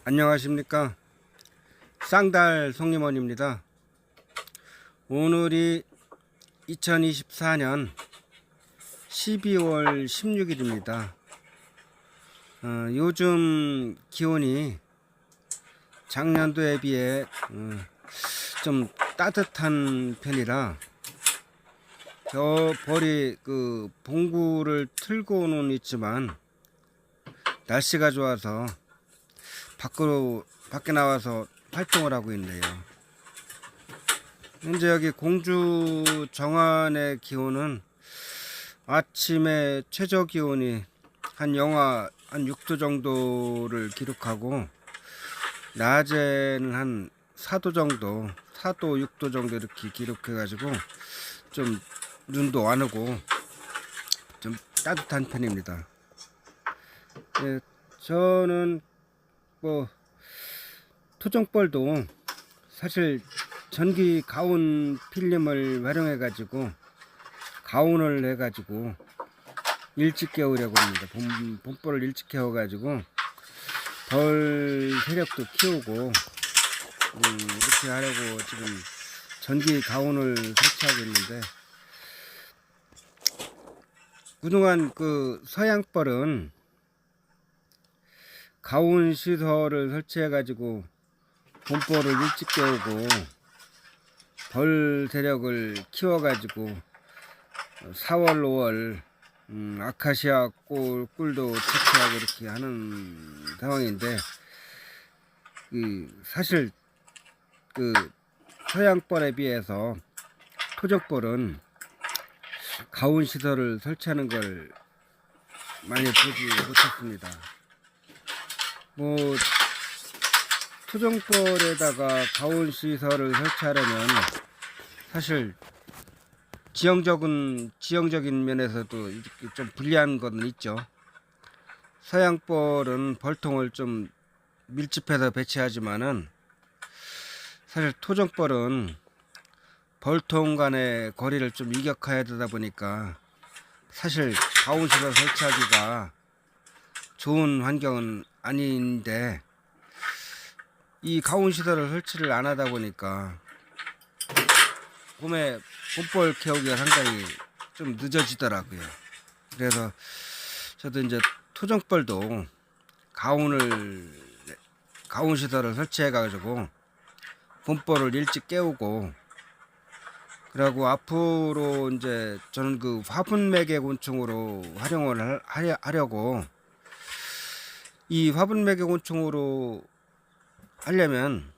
안녕하십니까. 쌍달 송림원입니다. 오늘이 2024년 12월 16일입니다. 요즘 기온이 작년도에 비해 좀 따뜻한 편이라 저 벌이 그 봉구를 틀고는 있지만 날씨가 좋아서 밖에 나와서 활동을 하고 있네요. 현재 여기 공주 정안의 기온은 아침에 최저 기온이 한 영하 한 6도 정도를 기록하고 낮에는 한 4도 정도, 4도, 6도 정도 이렇게 기록해 가지고 좀 눈도 안 오고 좀 따뜻한 편입니다. 네, 저는 뭐 토종벌도 사실 전기 가온 필름을 활용해 가지고 가온을 해 가지고 일찍 깨우려고 합니다. 봄벌을 일찍 깨워 가지고 벌 세력도 키우고 이렇게 하려고 지금 전기 가온을 설치하고 있는데, 그동안 그 서양벌은 가온 시설을 설치해 가지고 봄벌을 일찍 깨우고 벌 세력을 키워 가지고 4월 5월 아카시아 꿀도 채취하고 이렇게 하는 상황인데, 사실 그 서양벌에 비해서 토종벌은 가온 시설을 설치하는 걸 많이 보지 못했습니다. 뭐 토종벌에다가 가온 시설을 설치하려면 사실 지형적인 면에서도 이렇게 좀 불리한 건 있죠. 서양벌은 벌통을 좀 밀집해서 배치하지만은 사실 토종벌은 벌통 간의 거리를 좀 일격해야 되다 보니까 사실 가온 시설 설치하기가 좋은 환경은 아닌데, 이 가온 시설을 설치를 안 하다 보니까 봄벌 키우기가 상당히 좀 늦어지더라고요. 그래서 저도 이제 토종벌도 가온 시설을 설치해 가지고 봄벌을 일찍 깨우고, 그리고 앞으로 이제 저는 그 화분 매개 곤충으로 활용을 하려고, 이 화분 매개 곤충으로 하려면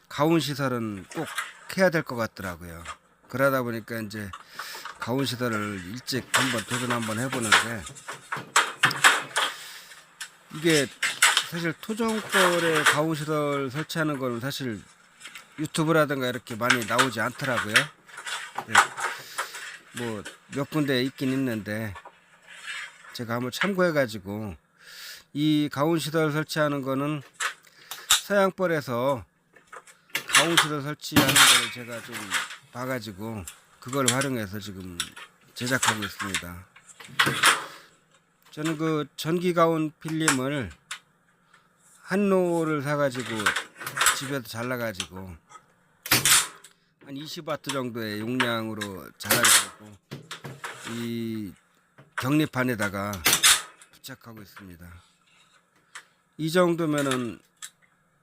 가온 시설은 꼭 해야 될 것 같더라고요. 그러다 보니까 이제 가온 시설을 일찍 도전 한번 해보는데, 이게 사실 토종벌에 가온 시설 설치하는 거는 사실 유튜브라든가 이렇게 많이 나오지 않더라고요. 뭐 몇 군데 있긴 있는데 제가 한번 참고해 가지고 이 가온 시설 설치하는 거는 서양벌에서 가온 시설 설치하는 거를 제가 좀 봐가지고 그걸 활용해서 지금 제작하고 있습니다. 저는 그 전기 가온 필름을 한 롤을 사가지고 집에서 잘라가지고 한 20W 정도의 용량으로 잘라가지고 이 격리판에다가 부착하고 있습니다. 이 정도면은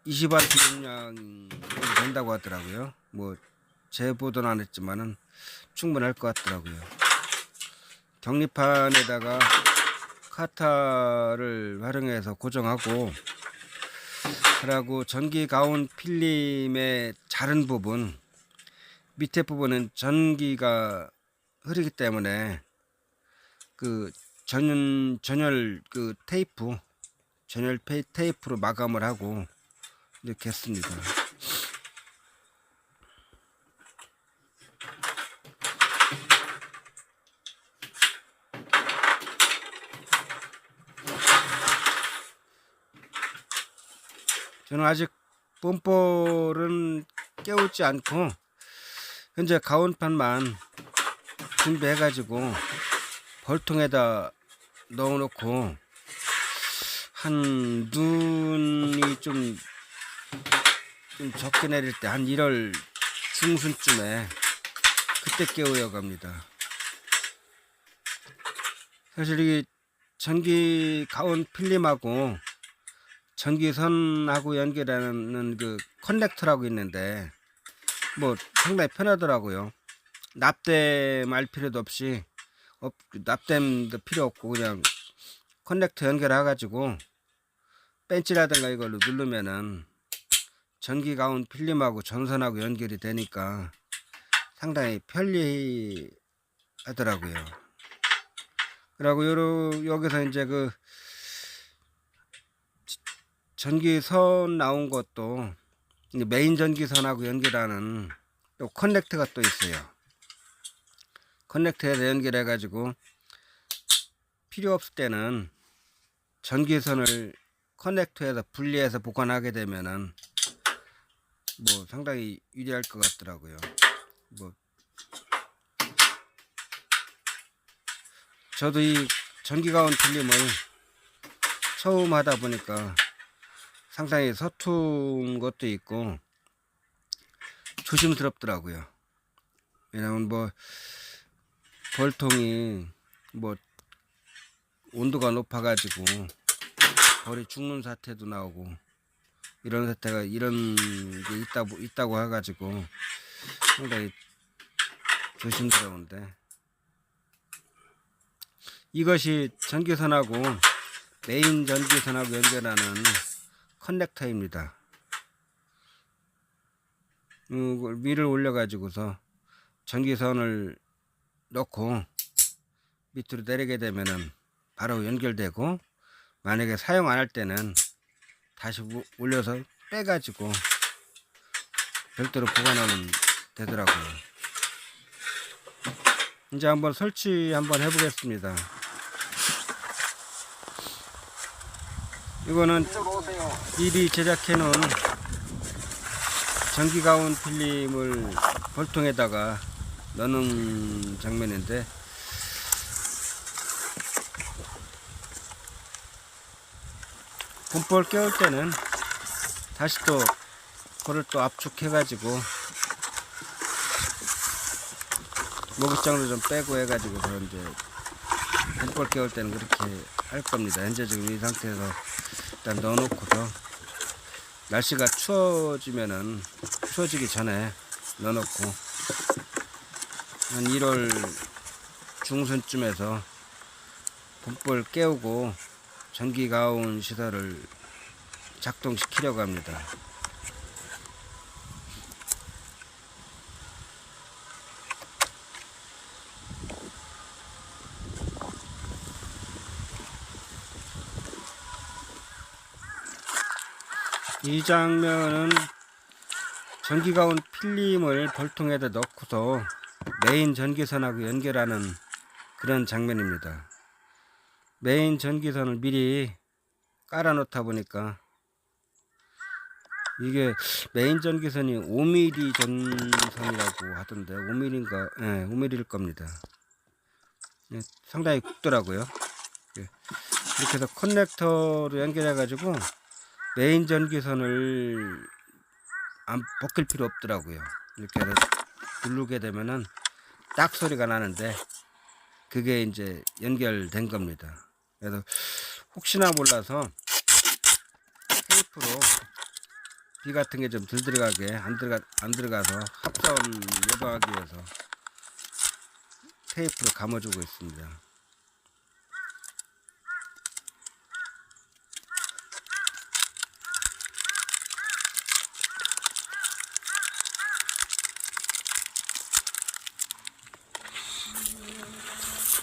20W 용량이 된다고 하더라고요. 뭐 재보도는 안 했지만은 충분할 것 같더라고요. 격리판에다가 카타를 활용해서 고정하고, 그리고 전기 가온 필름의 자른 부분, 밑에 부분은 전기가 흐르기 때문에 그 전열 테이프로 마감을 하고 이렇게 했습니다. 저는 아직 봄벌은 깨우지 않고 현재 가온판만 준비해 가지고 벌통에다 넣어 놓고 한 눈이 좀 적게 내릴 때 한 1월 중순쯤에 그때 깨우여 갑니다. 사실 이 전기 가온 필름하고 전기선하고 연결하는 그 커넥터라고 있는데 뭐 상당히 편하더라고요. 납땜 할 필요도 없이 납땜도 필요 없고 그냥 커넥터 연결해 가지고 벤치라든가 이걸로 누르면은 전기 가온 필름하고 전선하고 연결이 되니까 상당히 편리하더라고요. 그리고 여기서 이제 그 전기선 나온 것도 메인 전기선하고 연결하는 또 커넥터가 또 있어요. 커넥터에서 연결해 가지고 필요 없을 때는 전기선을 커넥터에서 분리해서 보관하게 되면은 뭐 상당히 유리할 것 같더라고요. 뭐 저도 이 전기가온 필름을 처음 하다 보니까 상당히 서툰 것도 있고 조심스럽더라고요. 왜냐면 뭐 벌통이 뭐 온도가 높아 가지고 벌이 죽는 사태도 나오고 이런 사태가 이런 게 있다고 해 가지고 상당히 조심스러운데, 이것이 전기선하고 메인 전기선하고 연결하는 커넥터입니다. 위를 올려 가지고서 전기선을 넣고 밑으로 내리게 되면은 바로 연결되고, 만약에 사용 안 할 때는 다시 올려서 빼 가지고 별도로 보관하면 되더라고요. 이제 한번 설치 한번 해 보겠습니다. 이거는 미리 제작해 놓은 전기 가온 필름을 벌통에다가 넣는 장면인데, 봄볼 깨울 때는 다시 또 볼을 또 압축해 가지고 모기장도 좀 빼고 해 가지고 이제 봄볼 깨울 때는 그렇게 할 겁니다. 현재 지금 이 상태에서 일단 넣어놓고서 날씨가 추워지기 전에 넣어놓고 한 1월 중순쯤에서 봄볼 깨우고 전기 가온 시설을 작동시키려고 합니다. 이 장면은 전기 가온 필름을 벌통에다 넣고서 메인 전기선하고 연결하는 그런 장면입니다. 메인 전기선을 미리 깔아 놓다 보니까, 이게 메인 전기선이 5mm 전선이라고 하던데 5mm인가? 네, 5mm일 겁니다. 네, 상당히 굵더라고요. 네, 이렇게 해서 커넥터로 연결해 가지고 메인 전기선을 안 벗길 필요 없더라고요. 이렇게 해서 누르게 되면은 딱 소리가 나는데 그게 이제 연결된 겁니다. 그래서 혹시나 몰라서 테이프로 비 같은 게 좀 덜 들어가게 안 들어가서 합선 예방하기 위해서 테이프로 감아주고 있습니다.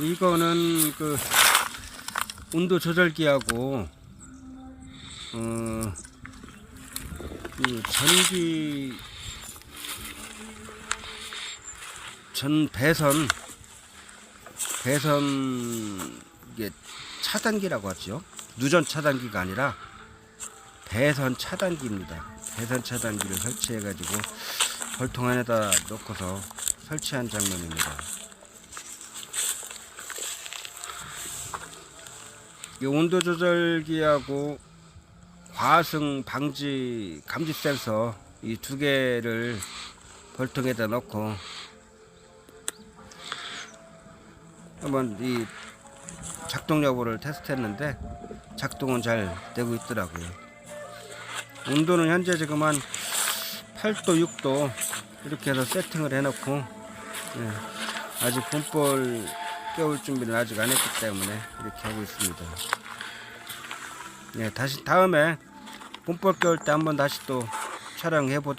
이거는 그 온도 조절기하고 그 배선 이게 차단기라고 하죠. 누전 차단기가 아니라 배선 차단기입니다. 배선 차단기를 설치해 가지고 벌통 안에다 넣고서 설치한 장면입니다. 이 온도 조절기하고 과승 방지 감지 센서 이 두 개를 벌통에다 넣고 한번 이 작동 여부를 테스트했는데 작동은 잘 되고 있더라고요. 온도는 현재 지금 한 8도, 6도 이렇게 해서 세팅을 해놓고 아직 봄볼 깨울 준비는 아직 안 했기 때문에 이렇게 하고 있습니다. 다시 다음에 봄볼 깨울 때 한번 다시 또 촬영해 보도록